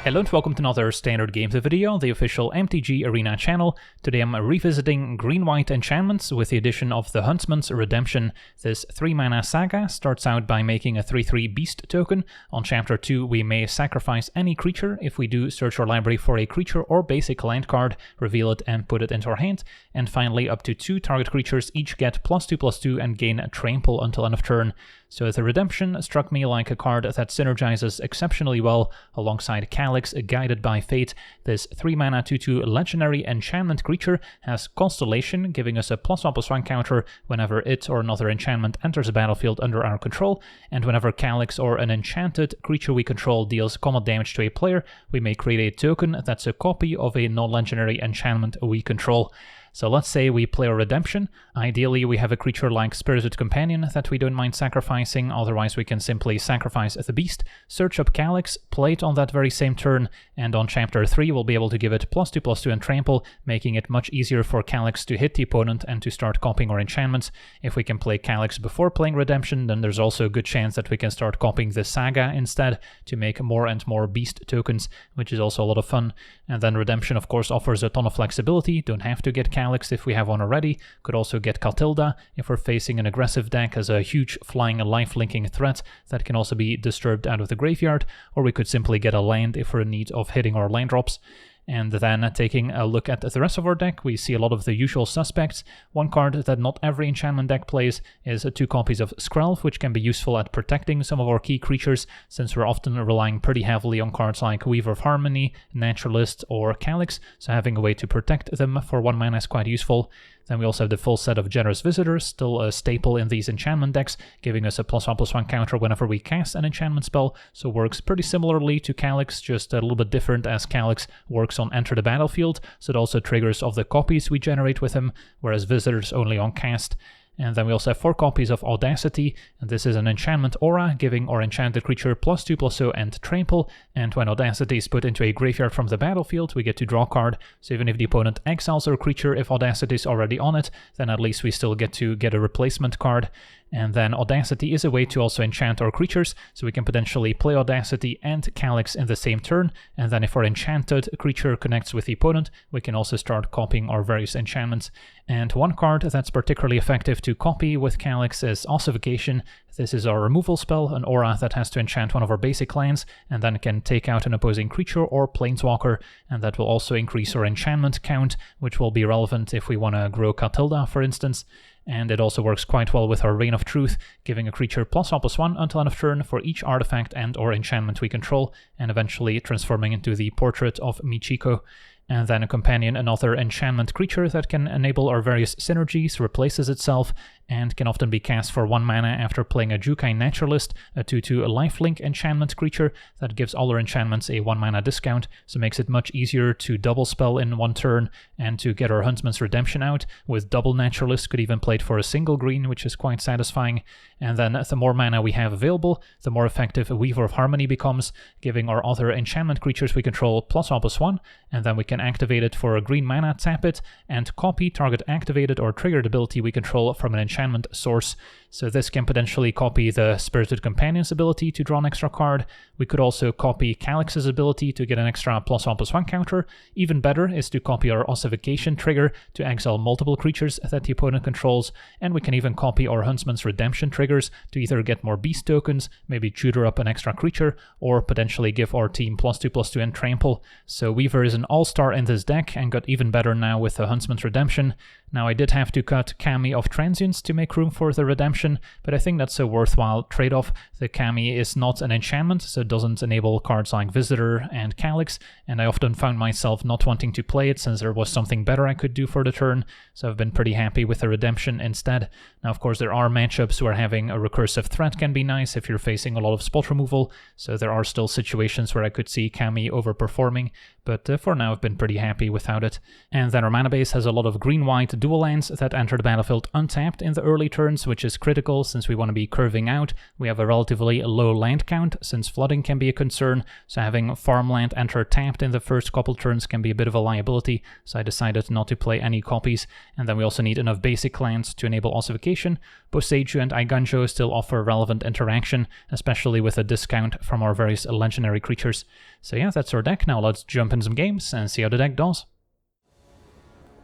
Hello and welcome to another Standard Games video on the official MTG Arena channel. Today I'm revisiting green-white enchantments with the addition of the Huntsman's Redemption. This 3-mana saga starts out by making a 3/3 beast token. On chapter 2 we may sacrifice any creature. If we do, search our library for a creature or basic land card, reveal it and put it into our hand. And finally up to 2 target creatures each get +2/+2 and gain trample until end of turn. So the Redemption struck me like a card that synergizes exceptionally well alongside Calix, Guided by Fate. This 3-mana 2/2 legendary enchantment creature has Constellation, giving us a +1/+1 counter whenever it or another enchantment enters the battlefield under our control, and whenever Calix or an enchanted creature we control deals combat damage to a player, we may create a token that's a copy of a non-legendary enchantment we control. So let's say we play a Redemption. Ideally we have a creature like Spirited Companion that we don't mind sacrificing, otherwise we can simply sacrifice the beast, search up Calix, play it on that very same turn, and on chapter 3 we'll be able to give it +2/+2 and trample, making it much easier for Calix to hit the opponent and to start copying our enchantments. If we can play Calix before playing Redemption, then there's also a good chance that we can start copying the Saga instead to make more and more beast tokens, which is also a lot of fun. And then Redemption of course offers a ton of flexibility, don't have to get Calix if we have one already, could also get Catilda if we're facing an aggressive deck as a huge flying life-linking threat that can also be disturbed out of the graveyard, or we could simply get a land if we're in need of hitting our land drops. And then taking a look at the rest of our deck, we see a lot of the usual suspects. One card that not every enchantment deck plays is 2 copies of Skrelv, which can be useful at protecting some of our key creatures, since we're often relying pretty heavily on cards like Weaver of Harmony, Naturalist, or Calix, so having a way to protect them for 1 mana is quite useful. Then we also have the full set of Generous Visitors, still a staple in these enchantment decks, giving us a +1/+1 counter whenever we cast an enchantment spell, so works pretty similarly to Calix, just a little bit different as Calix works on enter the battlefield, so it also triggers of the copies we generate with him, whereas Visitors only on cast. And then we also have 4 copies of Audacity, and this is an enchantment aura, giving our enchanted creature +2/+0 and trample, and when Audacity is put into a graveyard from the battlefield, we get to draw a card, so even if the opponent exiles our creature, if Audacity is already on it, then at least we still get to get a replacement card. And then Audacity is a way to also enchant our creatures, so we can potentially play Audacity and Calix in the same turn, and then if our enchanted creature connects with the opponent, we can also start copying our various enchantments. And one card that's particularly effective to copy with Calix is Ossification. This is our removal spell, an aura that has to enchant one of our basic lands, and then can take out an opposing creature or planeswalker, and that will also increase our enchantment count, which will be relevant if we want to grow Catilda, for instance. And it also works quite well with our Reign of Truth, giving a creature +1/+1 until end of turn for each artifact and or enchantment we control, and eventually transforming into the Portrait of Michiko. And then a companion, another enchantment creature that can enable our various synergies, replaces itself, and can often be cast for 1 mana after playing a Jukai Naturalist, a 2/2 lifelink enchantment creature that gives all our enchantments a 1 mana discount, so makes it much easier to double spell in 1 turn and to get our Huntsman's Redemption out. With double Naturalist, could even play it for a single green, which is quite satisfying. And then the more mana we have available, the more effective a Weaver of Harmony becomes, giving our other enchantment creatures we control +1/+1, and then we can activate it for a green mana, tap it, and copy target activated or triggered ability we control from an enchantment source. So this can potentially copy the Spirited Companion's ability to draw an extra card. We could also copy Calix's ability to get an extra +1/+1 counter. Even better is to copy our Ossification trigger to exile multiple creatures that the opponent controls, and we can even copy our Huntsman's Redemption triggers to either get more beast tokens, maybe tutor up an extra creature, or potentially give our team +2/+2 and trample. So Weaver is an all-star in this deck and got even better now with the Huntsman's Redemption. Now I did have to cut Kami of Transience to make room for the Redemption, but I think that's a worthwhile trade-off. The Kami is not an enchantment, so it doesn't enable cards like Visitor and Calix, and I often found myself not wanting to play it since there was something better I could do for the turn, so I've been pretty happy with the Redemption instead. Now of course there are matchups where having a recursive threat can be nice if you're facing a lot of spot removal, so there are still situations where I could see Kami overperforming, but for now I've been pretty happy without it. And then our mana base has a lot of green-white dual lands that enter the battlefield untapped in the early turns, which is critical critical since we want to be curving out. We have a relatively low land count since flooding can be a concern, so having farmland enter tapped in the first couple turns can be a bit of a liability, so I decided not to play any copies. And then we also need enough basic lands to enable ossification. Boseiju and Eiganjo still offer relevant interaction, especially with a discount from our various legendary creatures. So yeah, that's our deck. Now let's jump in some games and see how the deck does.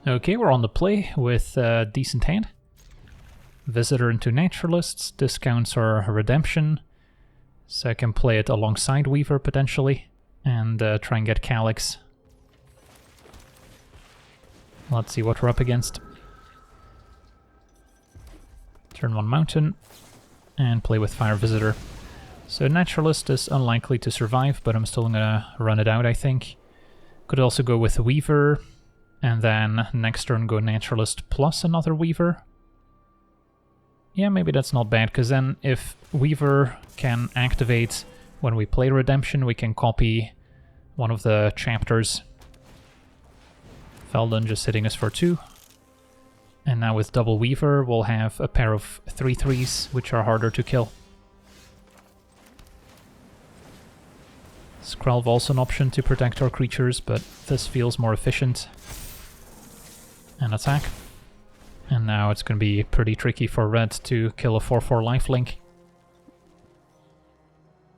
Okay, we're on the play with a decent hand. Visitor into Naturalists, discounts our Redemption, so I can play it alongside Weaver potentially, and try and get Calix. Let's see what we're up against. Turn 1 Mountain, and play with Fire Visitor. So Naturalist is unlikely to survive, but I'm still gonna run it out, I think. Could also go with Weaver, and then next turn go Naturalist plus another Weaver. Yeah, maybe that's not bad, because then if Weaver can activate when we play Redemption, we can copy one of the chapters. Feldon just hitting us for 2. And now with double Weaver, we'll have a pair of 3/3s, which are harder to kill. Skrelv also an option to protect our creatures, but this feels more efficient. And attack. And now it's going to be pretty tricky for red to kill a 4/4 lifelink.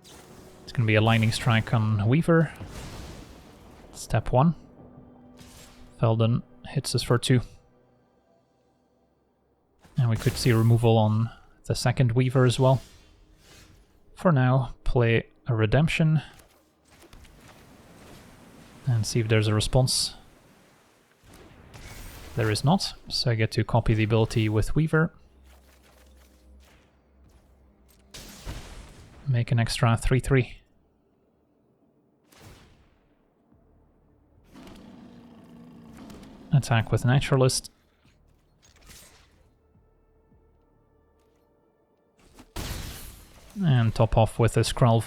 It's going to be a Lightning Strike on Weaver. Step 1. Feldon hits us for 2. And we could see removal on the second Weaver as well. For now, play a Redemption. And see if there's a response. There is not, so I get to copy the ability with Weaver. Make an extra 3/3. Attack with Naturalist. And top off with a Skrelv.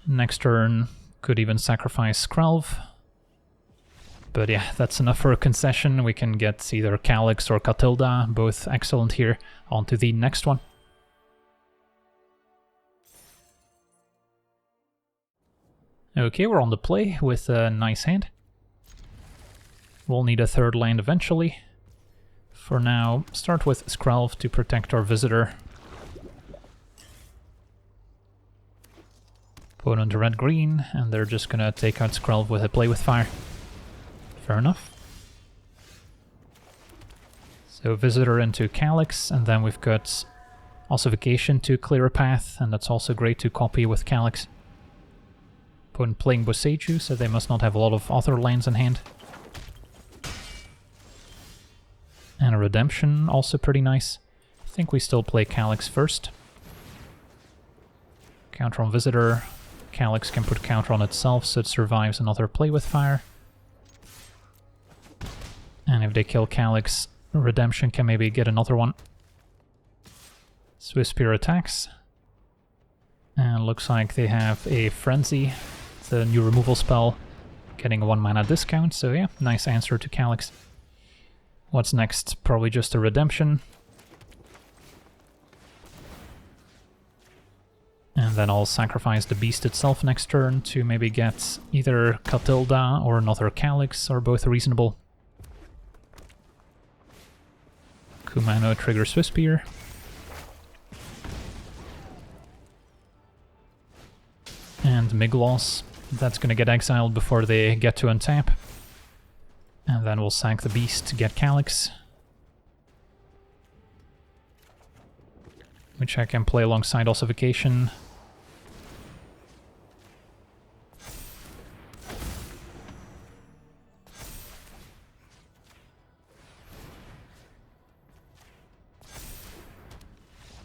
Next turn, could even sacrifice Skrelv. But yeah, that's enough for a concession. We can get either Calix or Catilda, both excellent here. On to the next one. Okay, we're on the play with a nice hand. We'll need a third land eventually. For now, start with Skrelv to protect our visitor. Opponent red-green, and they're just gonna take out Skrelv with a Play with Fire. Fair enough. So visitor into Calix, and then we've got Ossification to clear a path, and that's also great to copy with Calix. Opponent playing Boseiju, so they must not have a lot of other lands in hand. And a Redemption, also pretty nice. I think we still play Calix first. Counter on Visitor. Calix can put counter on itself, so it survives another Play with Fire. And if they kill Calix, Redemption can maybe get another one. Swift Spear attacks. And looks like they have a Frenzy. It's a new removal spell, getting a 1 mana discount, so yeah, nice answer to Calix. What's next? Probably just a Redemption. And then I'll sacrifice the beast itself next turn to maybe get either Catilda or another Calix, or both reasonable. Kumano trigger Swift Spear. And Migloss. That's gonna get exiled before they get to untap. And then we'll sack the beast to get Calix, which I can play alongside Ossification.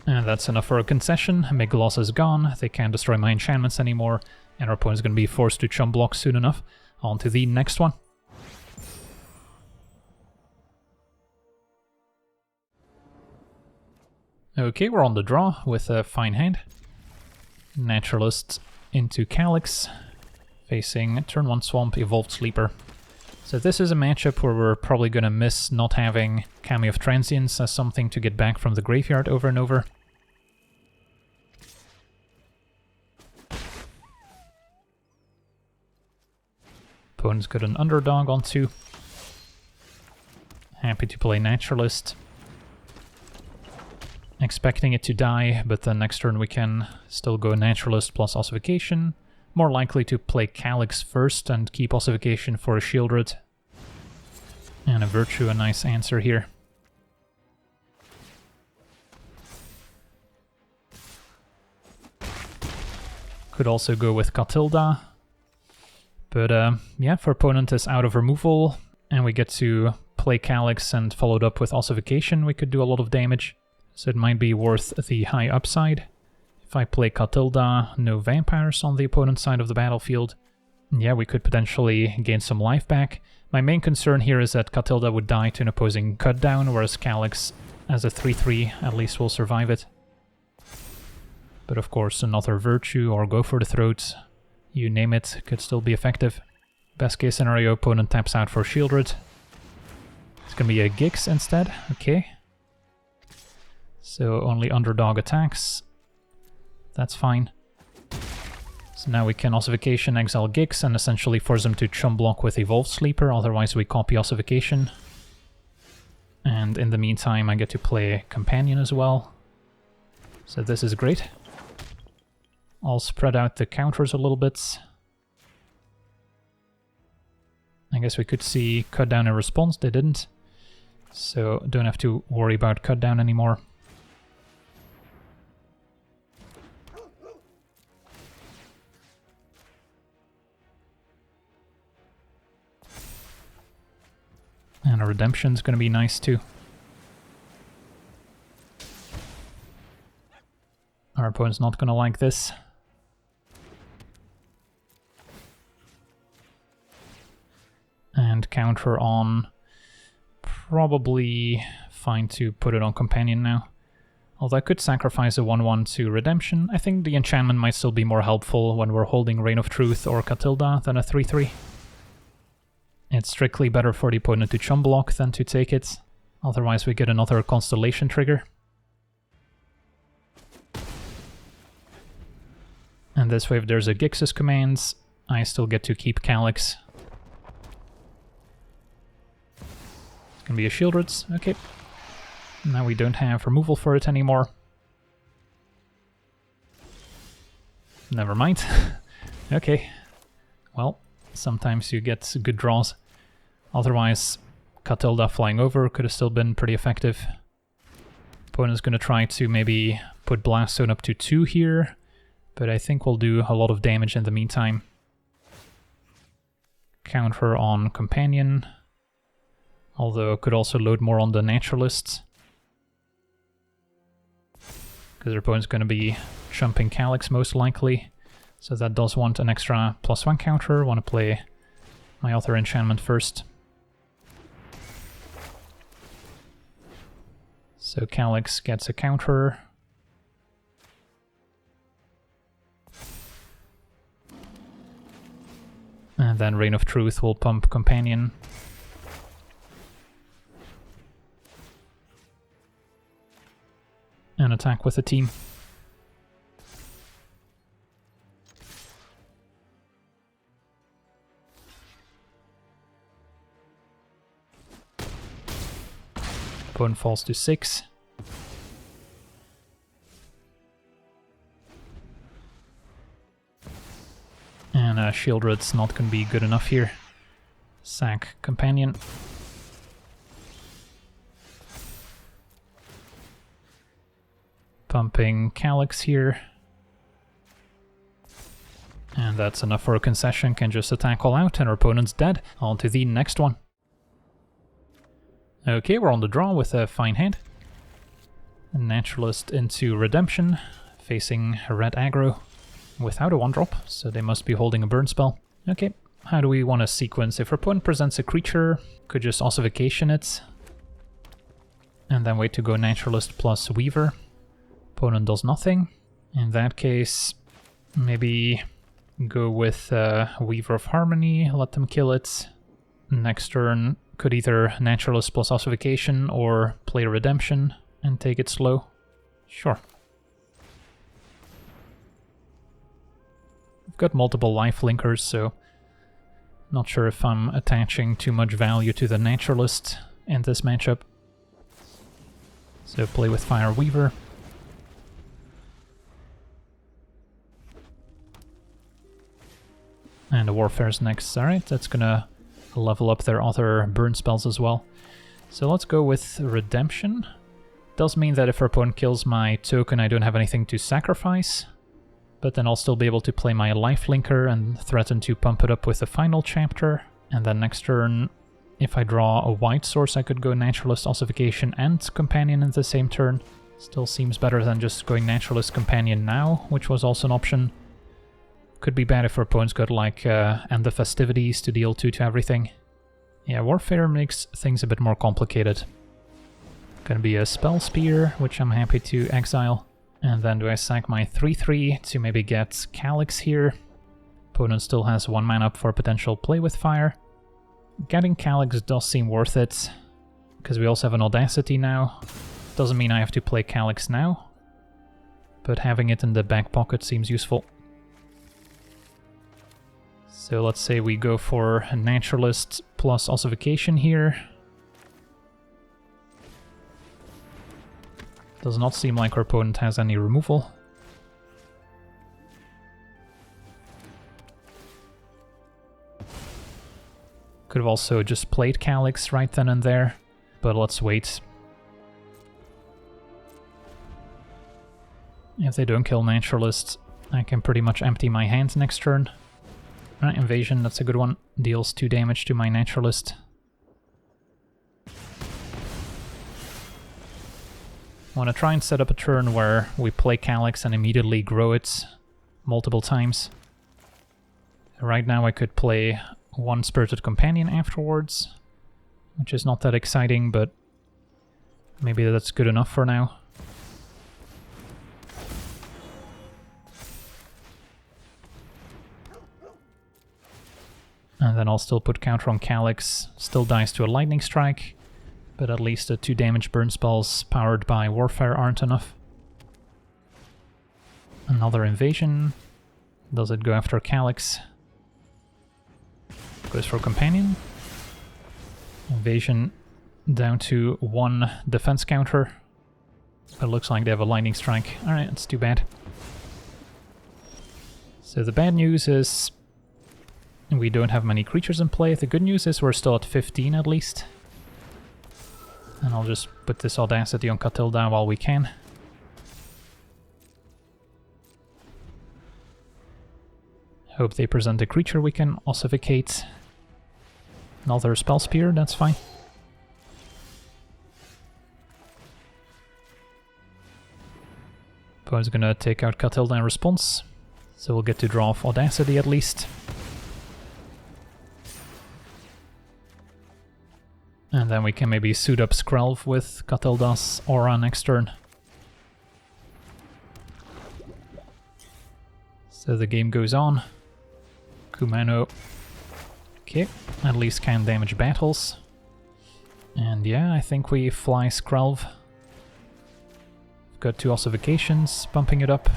And that's enough for a concession. Migloss is gone, they can't destroy my enchantments anymore, and our opponent's going to be forced to chump block soon enough. On to the next one. Okay, we're on the draw with a fine hand. Naturalist into Calix, facing turn 1 Swamp, Evolved Sleeper. So this is a matchup where we're probably going to miss not having Cameo of Transience as something to get back from the graveyard over and over. Opponent's got an Underdog on 2. Happy to play Naturalist. Expecting it to die, but then next turn we can still go Naturalist plus Ossification. More likely to play Calix first and keep Ossification for a Shieldred. And a Virtue, a nice answer here. Could also go with Catilda. But yeah, for opponent is out of removal, and we get to play Calix and followed up with Ossification, we could do a lot of damage. So it might be worth the high upside. If I play Catilda, no vampires on the opponent's side of the battlefield. Yeah, we could potentially gain some life back. My main concern here is that Catilda would die to an opposing cut down, whereas Calix, as a 3-3, at least will survive it. But of course, another Virtue or Go for the Throat, you name it, could still be effective. Best case scenario, opponent taps out for Shieldred. It's gonna be a Gix instead, okay. So only Underdog attacks. That's fine. So now we can Ossification, exile Gix, and essentially force them to chum block with Evolved Sleeper, otherwise we copy Ossification. And in the meantime I get to play Companion as well. So this is great. I'll spread out the counters a little bit. I guess we could see cut down in response, they didn't. So don't have to worry about cut down anymore. And a Redemption's gonna be nice too. Our opponent's not gonna like this. And counter on... probably fine to put it on Companion now. Although I could sacrifice a 1-1 to Redemption. I think the enchantment might still be more helpful when we're holding Reign of Truth or Catilda than a 3-3. It's strictly better for the opponent to chum block than to take it. Otherwise we get another Constellation trigger. And this way if there's a Gix's commands, I still get to keep Calix. It's gonna be a Shieldred's, okay. Now we don't have removal for it anymore. Never mind. Okay. Well, sometimes you get good draws. Otherwise, Catilda flying over could have still been pretty effective. Opponent's gonna try to maybe put Blast Zone up to 2 here, but I think we'll do a lot of damage in the meantime. Counter on Companion, although could also load more on the Naturalists. Because their opponent's gonna be chumping Calix most likely, so that does want an extra +1 counter. Want to play my other enchantment first. So Calix gets a counter. And then Reign of Truth will pump Companion. And attack with the team. Opponent falls to 6. And Shieldred's not going to be good enough here. Sack Companion. Pumping Calix here. And that's enough for a concession, can just attack all out and our opponent's dead. On to the next one. Okay, we're on the draw with a fine hand. A Naturalist into Redemption, facing red aggro without a 1-drop, so they must be holding a burn spell. Okay, how do we want to sequence? If our opponent presents a creature, could just Ossification it, and then wait to go Naturalist plus Weaver. Opponent does nothing. In that case, maybe go with Weaver of Harmony, let them kill it. next turn could either Naturalist plus Ossification or play Redemption and take it slow. Sure. I've got multiple life linkers, so not sure if I'm attaching too much value to the Naturalist in this matchup. So play with Fire Weaver. And the Warfare's next. Alright, that's gonna level up their other burn spells as well. So let's go with Redemption. Does mean that if our opponent kills my token, I don't have anything to sacrifice. But then I'll still be able to play my lifelinker and threaten to pump it up with the final chapter. And then next turn, if I draw a white source, I could go Naturalist, Ossification, and Companion in the same turn. Still seems better than just going Naturalist, Companion now, which was also an option. Could be bad if our opponent's got like End the Festivities to deal 2 to everything. Yeah, Warfare makes things a bit more complicated. Gonna be a Spell Spear, which I'm happy to exile. And then do I sack my 3/3 to maybe get Calix here? Opponent still has 1 mana up for potential play with fire. Getting Calix does seem worth it, because we also have an Audacity now. Doesn't mean I have to play Calix now, but having it in the back pocket seems useful. So let's say we go for a Naturalist plus Ossification here. Does not seem like our opponent has any removal. Could have also just played Calix right then and there, but let's wait. If they don't kill Naturalist, I can pretty much empty my hand next turn. Right, Invasion, that's a good one. Deals 2 damage to my Naturalist. I want to try and set up a turn where we play Calix and immediately grow it multiple times. Right now I could play 1 Spirited Companion afterwards, which is not that exciting, but maybe that's good enough for now. And then I'll still put counter on Calix, still dies to a Lightning Strike, but at least the 2 damage burn spells powered by Warfare aren't enough. Another Invasion. Does it go after Calix? Goes for Companion. Invasion down to 1 defense counter. But it looks like they have a Lightning Strike. Alright, that's too bad. So the bad news is we don't have many creatures in play. The good news is we're still at 15 at least. And I'll just put this Audacity on Catilda while we can. Hope they present a creature we can ossificate. Another Spell Spear, that's fine. Opponent's gonna take out Catilda in response, so we'll get to draw off Audacity at least. And then we can maybe suit up Skrelv with Catilda's aura next turn. So the game goes on. Kumano. Okay, at least can damage battles. And yeah, I think we fly Skrelv. We've got 2 ossifications, pumping it up.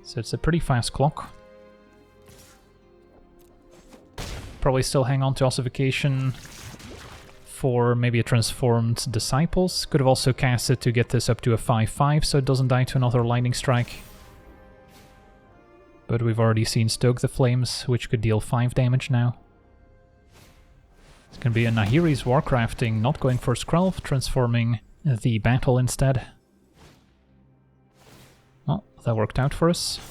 So it's a pretty fast clock. Probably still hang on to ossification for maybe a transformed Disciples. Could have also cast it to get this up to a 5/5 so it doesn't die to another Lightning Strike. But we've already seen Stoke the Flames, which could deal 5 damage now. It's gonna be a Nahiri's Warcrafting, not going for Skrelv, transforming the battle instead. Well, that worked out for us,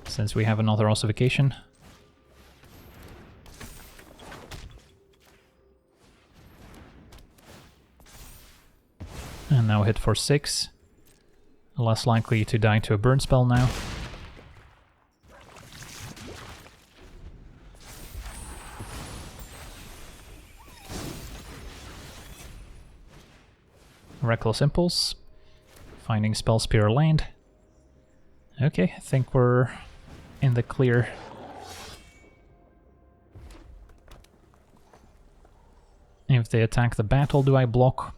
since we have another ossification. And now hit for 6. Less likely to die to a burn spell now. Reckless Impulse. Finding Spell Spear land. Okay, I think we're in the clear. If they attack the battle, do I block?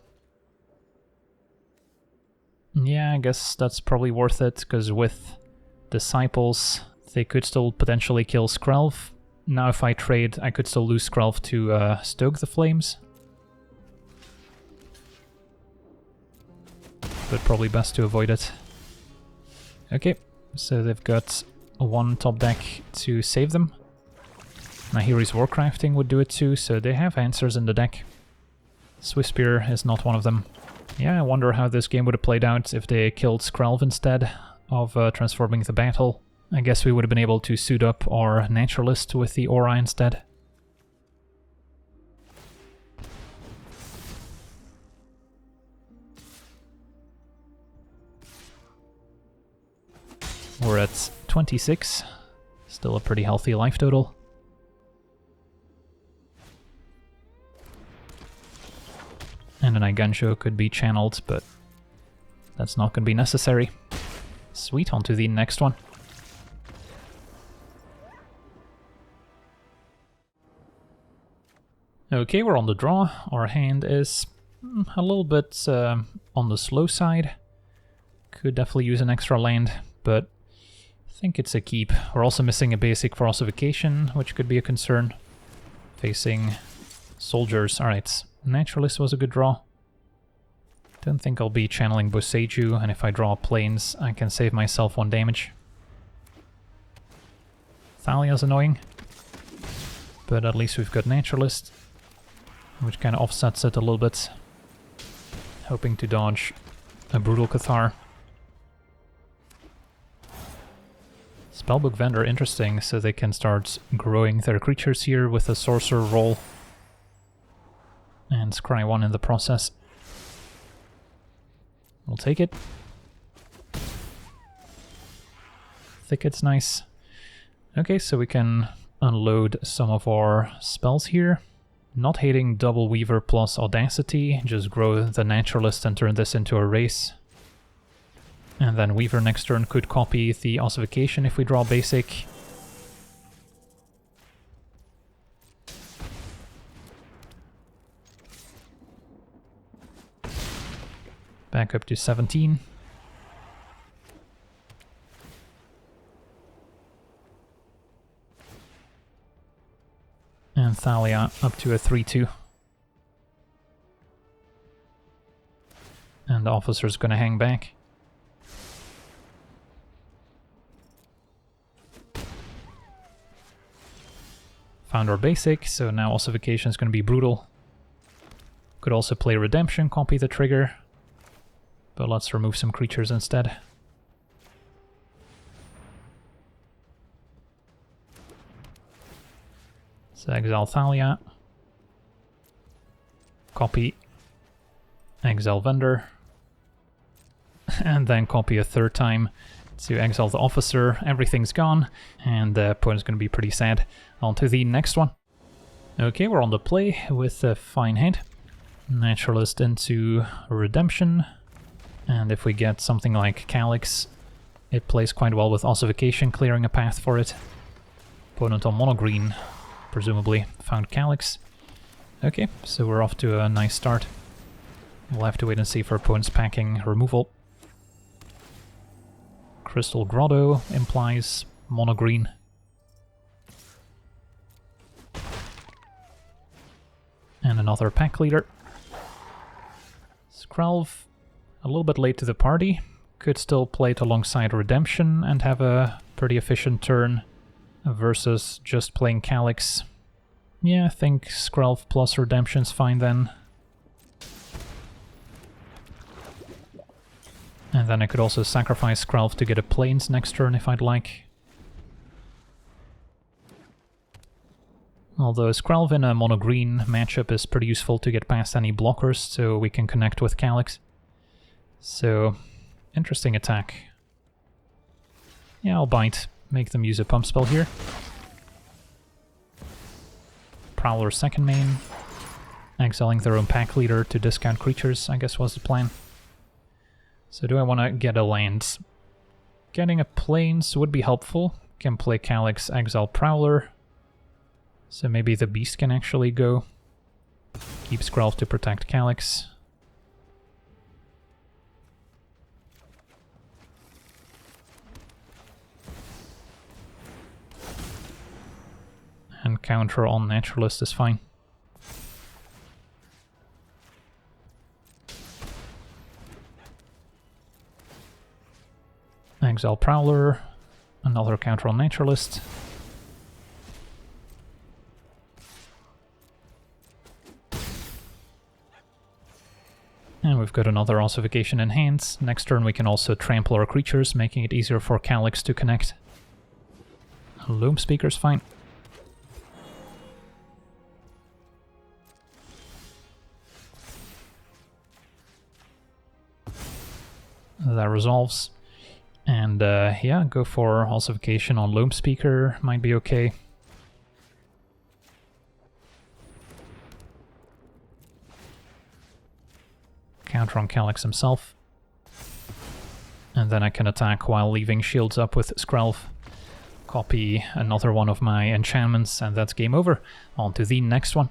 Yeah, I guess that's probably worth it, because with Disciples, they could still potentially kill Skrelv. Now if I trade, I could still lose Skrelv to Stoke the Flames. But probably best to avoid it. Okay, so they've got one top deck to save them. Nahiri's Warcrafting would do it too, so they have answers in the deck. Swiftspear is not one of them. Yeah, I wonder how this game would have played out if they killed Skrelv instead of transforming the battle. I guess we would have been able to suit up our Naturalist with the Aura instead. We're at 26, still a pretty healthy life total. And an Igancho could be channeled, but that's not going to be necessary. Sweet, on to the next one. Okay, we're on the draw. Our hand is a little bit on the slow side. Could definitely use an extra land, but I think it's a keep. We're also missing a basic for ossification, which could be a concern. Facing soldiers. Alright, Naturalist was a good draw. Don't think I'll be channeling Boseiju, and if I draw planes, I can save myself 1 damage. Thalia's annoying, but at least we've got Naturalist, which kind of offsets it a little bit. Hoping to dodge a Brutal Cathar. Spellbook Vendor, interesting, so they can start growing their creatures here with a Sorcerer roll. And scry 1 in the process. We'll take it. Thicket's nice. Okay, so we can unload some of our spells here. Not hating Double Weaver plus Audacity, just grow the Naturalist and turn this into a race. And then Weaver next turn could copy the Ossification if we draw basic. Back up to 17. And Thalia up to a 3-2. And the Officer's gonna hang back. Found our basic, so now Ossification is gonna be brutal. Could also play Redemption, copy the trigger. But let's remove some creatures instead. So exile Thalia. Copy. Exile Vendor. And then copy a 3rd time to exile the Officer. Everything's gone, and the opponent's going to be pretty sad. On to the next one. Okay, we're on the play with a fine hand. Naturalist into Redemption. And if we get something like Calix, it plays quite well with Ossification, clearing a path for it. Opponent on mono green, presumably, found Calix. Okay, so we're off to a nice start. We'll have to wait and see for opponent's packing removal. Crystal Grotto implies mono green. And another pack leader. Skrelv, a little bit late to the party. Could still play it alongside Redemption and have a pretty efficient turn versus just playing Calix. Yeah, I think Skrelv plus Redemption's fine then. And then I could also sacrifice Skrelv to get a Plains next turn if I'd like. Although Skrelv in a mono-green matchup is pretty useful to get past any blockers, so we can connect with Calix. So, interesting attack. Yeah, I'll bite. Make them use a pump spell here. Prowler second main. Exiling their own pack leader to discount creatures, I guess was the plan. So do I want to get a land? Getting a Plains would be helpful. Can play Calix, exile Prowler. So maybe the Beast can actually go. Keep Skrelv to protect Calix. And counter on Naturalist is fine. Exile Prowler, another counter on Naturalist. And we've got another Ossification in hand. Next turn we can also trample our creatures, making it easier for Calix to connect. Loom Speaker's fine. That resolves. And yeah, go for Ossification on Loam Speaker, might be okay. Counter on Calix himself. And then I can attack while leaving shields up with Skrelv. Copy another one of my enchantments, and that's game over. On to the next one.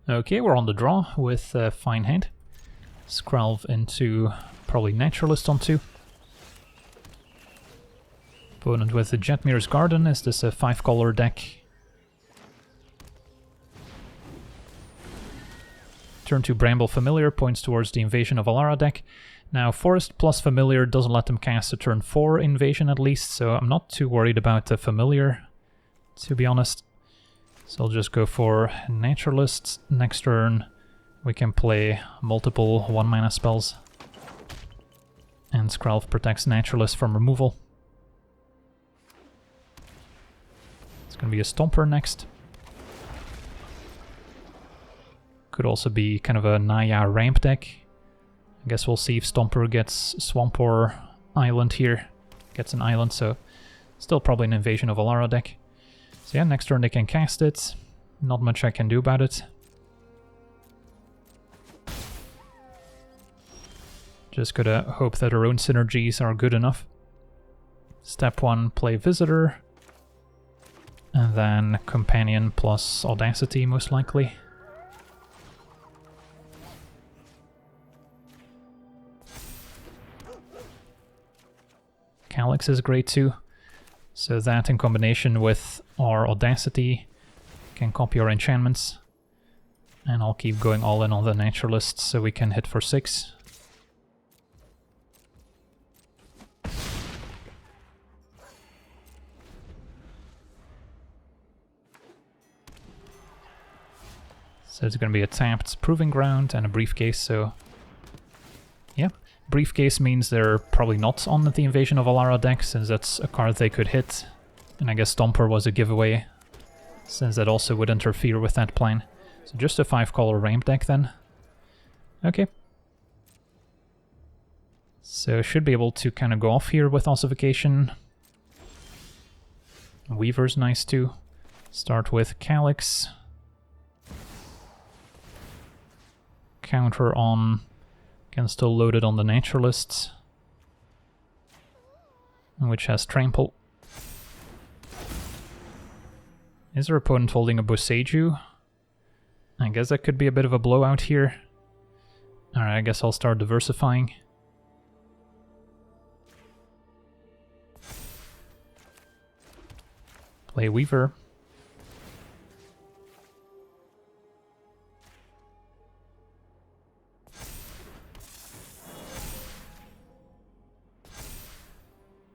Okay, we're on the draw with a fine hand. Skrelv into probably Naturalist on 2. Opponent with the Jetmir's Garden. Is this a 5-color deck? Turn 2 Bramble Familiar points towards the Invasion of Alara deck. Now Forest plus Familiar doesn't let them cast a turn 4 Invasion at least, so I'm not too worried about the Familiar, to be honest. So I'll just go for Naturalist. Next turn we can play multiple 1-mana spells. And Skrelv protects Naturalist from removal. It's going to be a Stomper next. Could also be kind of a Naya ramp deck. I guess we'll see if Stomper gets Swamp or Island here. Gets an Island, so still probably an Invasion of Alara deck. So yeah, next turn they can cast it. Not much I can do about it. Just gotta hope that our own synergies are good enough. Step 1, play Visitor. And then Companion plus Audacity, most likely. Calix is great too. So that in combination with our Audacity can copy our enchantments. And I'll keep going all in on the Naturalist so we can hit for 6. So it's going to be a tapped Proving Ground and a Briefcase, so yeah. Briefcase means they're probably not on the Invasion of Alara deck, since that's a card they could hit. And I guess Stomper was a giveaway, since that also would interfere with that plan. So just a 5-color ramp deck then. Okay. So should be able to kind of go off here with Ossification. Weaver's nice too. Start with Calix. Counter on, can still load it on the Naturalists, which has Trample. Is our opponent holding a Boseiju? I guess that could be a bit of a blowout here. Alright, I guess I'll start diversifying. Play Weaver.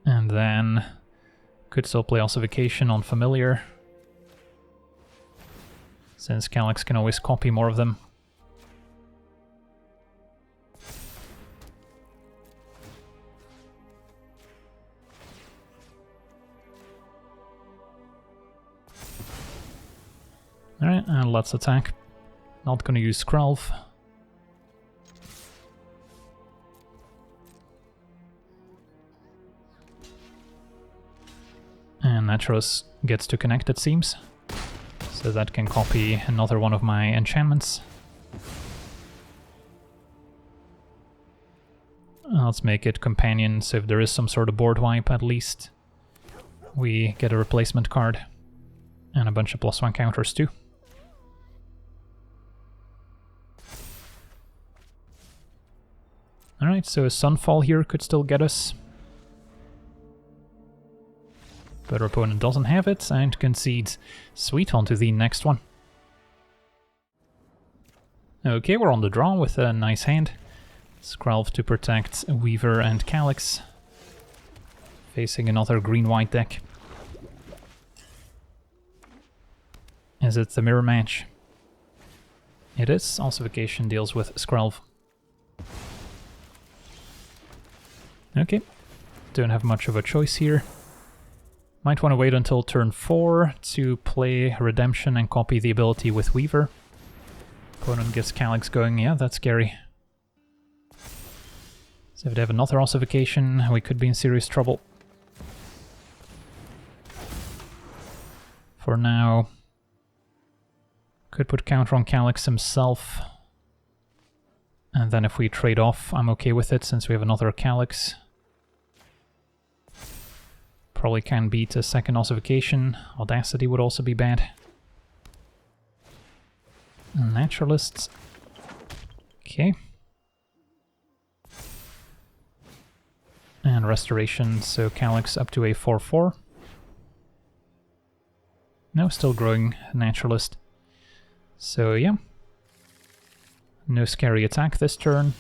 And then could still play Ossification on Familiar, since Calix can always copy more of them. Alright, and let's attack. Not gonna use Skrelv. And Naturalist gets to connect, it seems. So that can copy another one of my enchantments. Let's make it Companion, so if there is some sort of board wipe at least, we get a replacement card. And a bunch of +1 counters too. Alright, so Sunfall here could still get us. But our opponent doesn't have it and concedes. Sweet, on to the next one. Okay, we're on the draw with a nice hand. Skrelv to protect Weaver and Calix. Facing another green-white deck. Is it the mirror match? It is. Ossification deals with Skrelv. Okay. Don't have much of a choice here. Might want to wait until turn 4 to play Redemption and copy the ability with Weaver. Opponent gets Calix going. Yeah, that's scary. So if they have another Ossification, we could be in serious trouble. For now, could put counter on Calix himself. And then if we trade off, I'm okay with it since we have another Calix. Probably can beat a second Ossification. Audacity would also be bad. Naturalists. Okay. And Restoration, so Calix up to a 4/4. No, still growing Naturalist. So yeah. No scary attack this turn.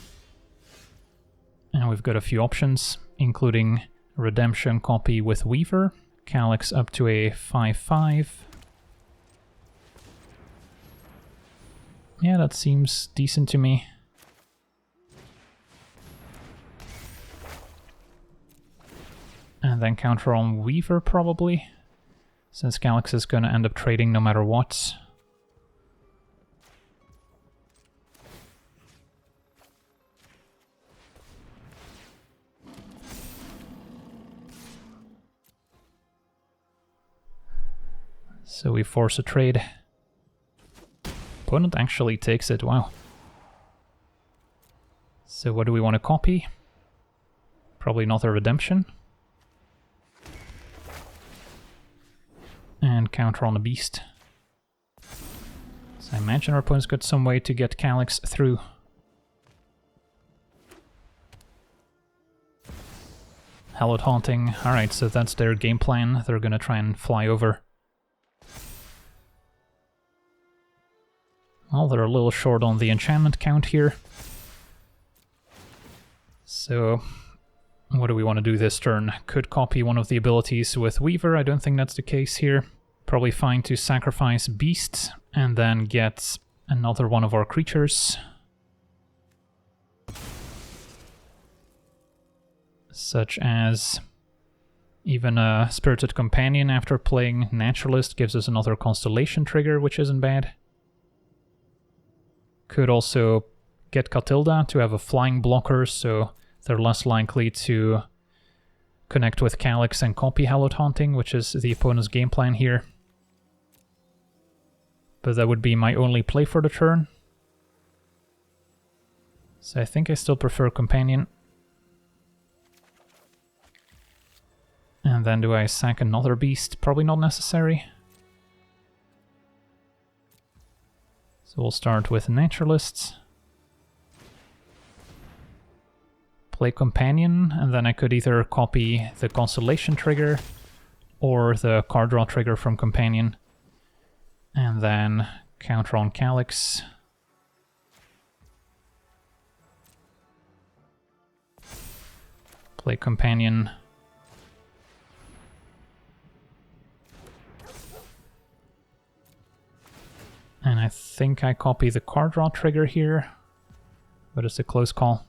And we've got a few options, including Redemption copy with Weaver. Calix up to a 5/5. Yeah, that seems decent to me. And then counter on Weaver, probably, since Calix is going to end up trading no matter what. So we force a trade. Opponent actually takes it, wow. So what do we want to copy? Probably another Redemption. And counter on the Beast. So I imagine our opponent's got some way to get Calix through. Hallowed Haunting. Alright, so that's their game plan. They're gonna try and fly over. Well, they're a little short on the enchantment count here. So, what do we want to do this turn? Could copy one of the abilities with Weaver. I don't think that's the case here. Probably fine to sacrifice Beast and then get another one of our creatures. Such as even a Spirited Companion after playing Naturalist gives us another Constellation trigger, which isn't bad. Could also get Catilda to have a flying blocker, so they're less likely to connect with Calix and copy Hallowed Haunting, which is the opponent's game plan here. But that would be my only play for the turn. So I think I still prefer Companion. And then do I sack another Beast? Probably not necessary. So we'll start with Naturalists. Play Companion, and then I could either copy the Constellation trigger or the card draw trigger from Companion. And then counter on Calix. Play Companion. And I think I copy the card draw trigger here, but it's a close call.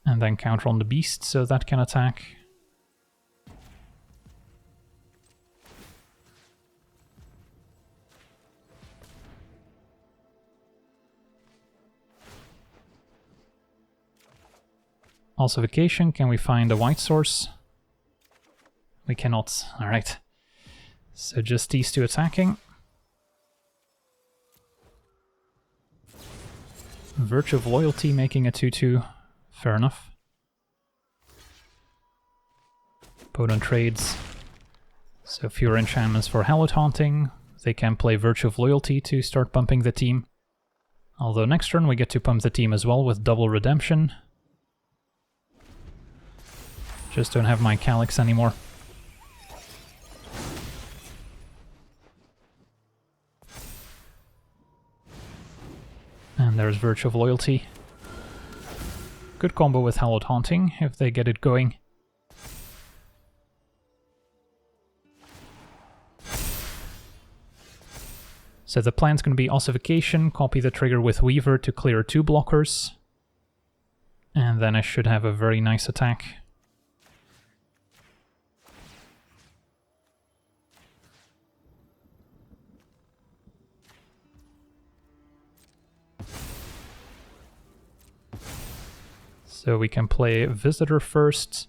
And then counter on the Beast, so that can attack. Ossification, can we find a white source? We cannot, alright. So just these two attacking. Virtue of Loyalty making a 2/2. Fair enough. Opponent trades. So fewer enchantments for Hallowed Haunting. They can play Virtue of Loyalty to start bumping the team. Although next turn we get to pump the team as well with double redemption. Just don't have my Calix anymore. And there's Virtue of Loyalty. Good combo with Hallowed Haunting if they get it going. So the plan's going to be Ossification, copy the trigger with Weaver to clear 2 blockers. And then I should have a very nice attack. So we can play Visitor first,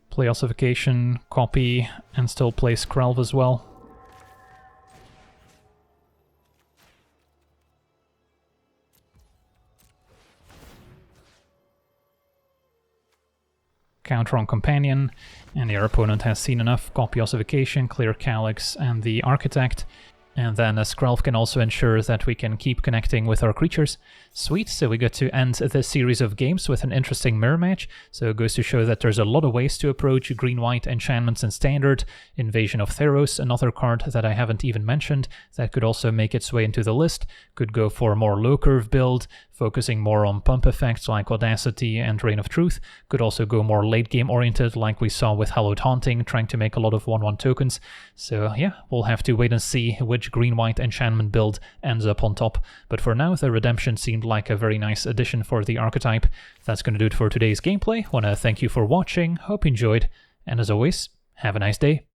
play Ossification, copy, and still play Skrelv as well. Counter on Companion, and your opponent has seen enough, copy Ossification, clear Calix and the Architect, and then a Skrelv can also ensure that we can keep connecting with our creatures. Sweet, so we get to end this series of games with an interesting mirror match, so it goes to show that there's a lot of ways to approach green-white enchantments in Standard. Invasion of Theros, another card that I haven't even mentioned, that could also make its way into the list, could go for a more low-curve build, focusing more on pump effects like Audacity and Reign of Truth, could also go more late-game oriented like we saw with Hallowed Haunting, trying to make a lot of 1/1 tokens. So yeah, we'll have to wait and see which green-white enchantment build ends up on top. But for now, the Redemption seemed like a very nice addition for the archetype. That's going to do it for today's gameplay. Want to thank you for watching, hope you enjoyed, and as always, have a nice day.